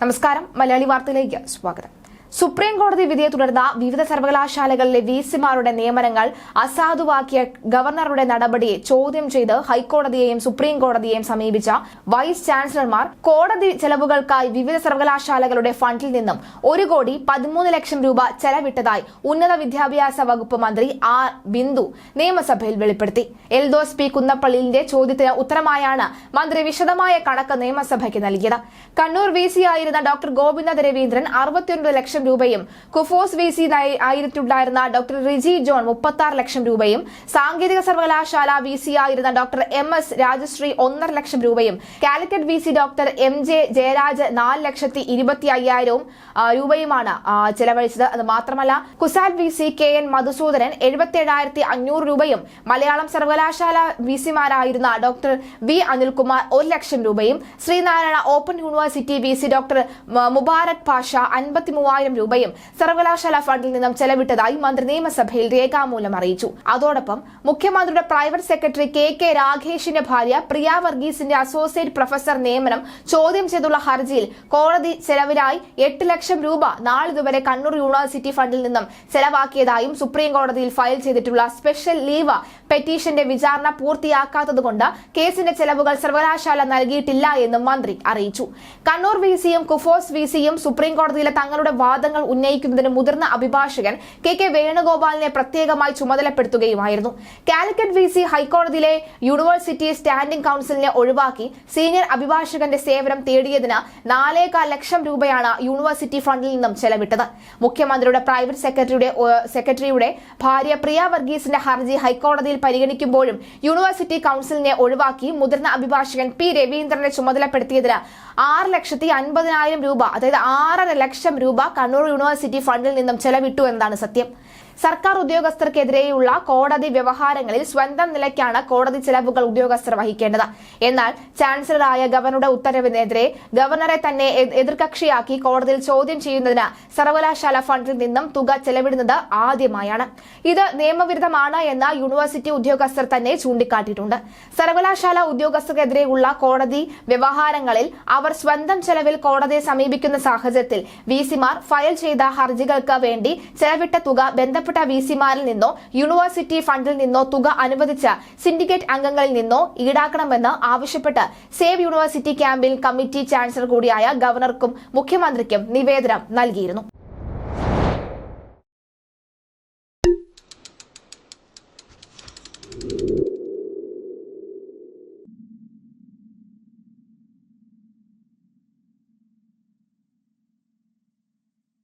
നമസ്കാരം. മലയാളി വാർത്തയിലേക്ക് സ്വാഗതം. സുപ്രീം കോടതി വിധിയെ തുടർന്ന് വിവിധ സർവകലാശാലകളിലെ വിസിമാരുടെ നിയമനങ്ങൾ അസാധുവാക്കിയ ഗവർണറുടെ നടപടിയെ ചോദ്യം ചെയ്ത് ഹൈക്കോടതിയെയും സുപ്രീം കോടതിയെയും സമീപിച്ച വൈസ് ചാൻസലർമാർ കോടതി ചെലവുകൾക്കായി വിവിധ സർവകലാശാലകളുടെ ഫണ്ടിൽ നിന്നും 1,13,00,000 രൂപ ചെലവിട്ടതായി ഉന്നത വിദ്യാഭ്യാസ വകുപ്പ് മന്ത്രി ആർ ബിന്ദു നിയമസഭയിൽ വെളിപ്പെടുത്തി. എൽദോസ് പി കുന്നപ്പള്ളിന്റെ ചോദ്യത്തിന് ഉത്തരമായാണ് മന്ത്രി വിശദമായ കണക്ക് നിയമസഭയ്ക്ക് നൽകിയത്. കണ്ണൂർ വിസിയായിരുന്ന ഡോക്ടർ ഗോപിനാഥ് രവീന്ദ്രൻ 69 ലക്ഷം രൂപയും കുഫോസ് വിസി ആയിട്ടുണ്ടായിരുന്ന ഡോക്ടർ റിജി ജോൺ 36 ലക്ഷം രൂപയും സാങ്കേതിക സർവകലാശാല വിസി ആയിരുന്ന ഡോക്ടർ MS രാജശ്രീ 1.5 ലക്ഷം രൂപയും Calicut VC doctor MJ Jayaraj 4,25,000 രൂപയുമാണ് ചെലവഴിച്ചത്. അത് മാത്രമല്ല കുസാറ്റ് വിസി KN മധുസൂദനൻ 77,500 രൂപയും മലയാളം സർവകലാശാല വിസിമാരായിരുന്ന ഡോക്ടർ V അനിൽകുമാർ 1 ലക്ഷം രൂപയും Sreenarayana open university VC doctor Mubarak Pasha 53,000 രൂപയും സർവകലാശാല ഫണ്ടിൽ നിന്നും ചെലവിട്ടതായി മന്ത്രി നിയമസഭയിൽ രേഖാമൂലം അറിയിച്ചു. അതോടൊപ്പം മുഖ്യമന്ത്രിയുടെ പ്രൈവറ്റ് സെക്രട്ടറി KK രാഘേഷിന്റെ ഭാര്യ പ്രിയ വർഗീസിന്റെ അസോസിയേറ്റ് പ്രൊഫസർ നിയമനം ചോദ്യം ചെയ്തുള്ള ഹർജിയിൽ കോടതി ചെലവിനായി 8 ലക്ഷം രൂപ നാളിതുവരെ കണ്ണൂർ യൂണിവേഴ്സിറ്റി ഫണ്ടിൽ നിന്നും ചെലവാക്കിയതായും സുപ്രീം കോടതിയിൽ ഫയൽ ചെയ്തിട്ടുള്ള സ്പെഷ്യൽ ലീവ് പെറ്റീഷന്റെ വിചാരണ പൂർത്തിയാക്കാത്തതുകൊണ്ട് കേസിന്റെ ചെലവുകൾ സർവകലാശാല നൽകിയിട്ടില്ല എന്നും മന്ത്രി അറിയിച്ചു. കണ്ണൂർ വിസിയും കുഫോസ് വിസിയും സുപ്രീം കോടതിയിലെ തങ്ങളുടെ വാദങ്ങൾ ഉന്നയിക്കുന്നതിന് മുതിർന്ന അഭിഭാഷകൻ KK വേണുഗോപാലിനെ പ്രത്യേകമായി ചുമതലപ്പെടുത്തുകയുമായിരുന്നു. കാലിക്കറ്റ് വിസി ഹൈക്കോടതിയിലെ യൂണിവേഴ്സിറ്റി സ്റ്റാൻഡിംഗ് കൌൺസിലിനെ ഒഴിവാക്കി സീനിയർ അഭിഭാഷകന്റെ സേവനം തേടിയതിന് 4,4 ലക്ഷം രൂപയാണ് യൂണിവേഴ്സിറ്റി ഫണ്ടിൽ നിന്നും ചെലവിട്ടത്. മുഖ്യമന്ത്രിയുടെ പ്രൈവറ്റ് സെക്രട്ടറിയുടെ ഭാര്യ പ്രിയ വർഗീസിന്റെ ഹർജി ഹൈക്കോടതിയിൽ പരിഗണിക്കുമ്പോഴും യൂണിവേഴ്സിറ്റി കൌൺസിലിനെ ഒഴിവാക്കി മുതിർന്ന അഭിഭാഷകൻ P രവീന്ദ്രനെ ചുമതലപ്പെടുത്തിയതിന് 6,50,000 രൂപ, അതായത് 6.5 ലക്ഷം രൂപ കണ്ണൂർ യൂണിവേഴ്സിറ്റി ഫണ്ടിൽ നിന്നും ചെലവിട്ടു എന്നതാണ് സത്യം. സർക്കാർ ഉദ്യോഗസ്ഥർക്കെതിരെയുള്ള കോടതി വ്യവഹാരങ്ങളിൽ സ്വന്തം നിലയ്ക്കാണ് കോടതി ചെലവുകൾ ഉദ്യോഗസ്ഥർ വഹിക്കേണ്ടത്. എന്നാൽ ചാൻസലറായ ഗവർണറുടെ ഉത്തരവിനെതിരെ ഗവർണറെ തന്നെ എതിർകക്ഷിയാക്കി കോടതിയിൽ ചോദ്യം ചെയ്യുന്നതിന് സർവകലാശാല ഫണ്ടിൽ നിന്നും തുക ചെലവിടുന്നത് ആദ്യമായാണ്. ഇത് നിയമവിരുദ്ധമാണ് എന്ന് യൂണിവേഴ്സിറ്റി ഉദ്യോഗസ്ഥർ തന്നെ ചൂണ്ടിക്കാട്ടിയിട്ടുണ്ട്. സർവകലാശാല ഉദ്യോഗസ്ഥർക്കെതിരെയുള്ള കോടതി വ്യവഹാരങ്ങളിൽ അവർ സ്വന്തം ചെലവിൽ കോടതിയെ സമീപിക്കുന്ന സാഹചര്യത്തിൽ വിസിമാർ ഫയൽ ചെയ്ത ഹർജികൾക്ക് വേണ്ടി ചെലവിട്ട തുക ബന്ധപ്പെട്ട വിസിമാരിൽ നിന്നോ യൂണിവേഴ്സിറ്റി ഫണ്ടിൽ നിന്നോ തുക അനുവദിച്ച സിൻഡിക്കേറ്റ് അംഗങ്ങളിൽ നിന്നോ ഈടാക്കണമെന്ന് ആവശ്യപ്പെട്ട് save university campaign committee chancellor കൂടിയായ ഗവർണർക്കും മുഖ്യമന്ത്രിക്കും നിവേദനം നൽകിയിരുന്നു.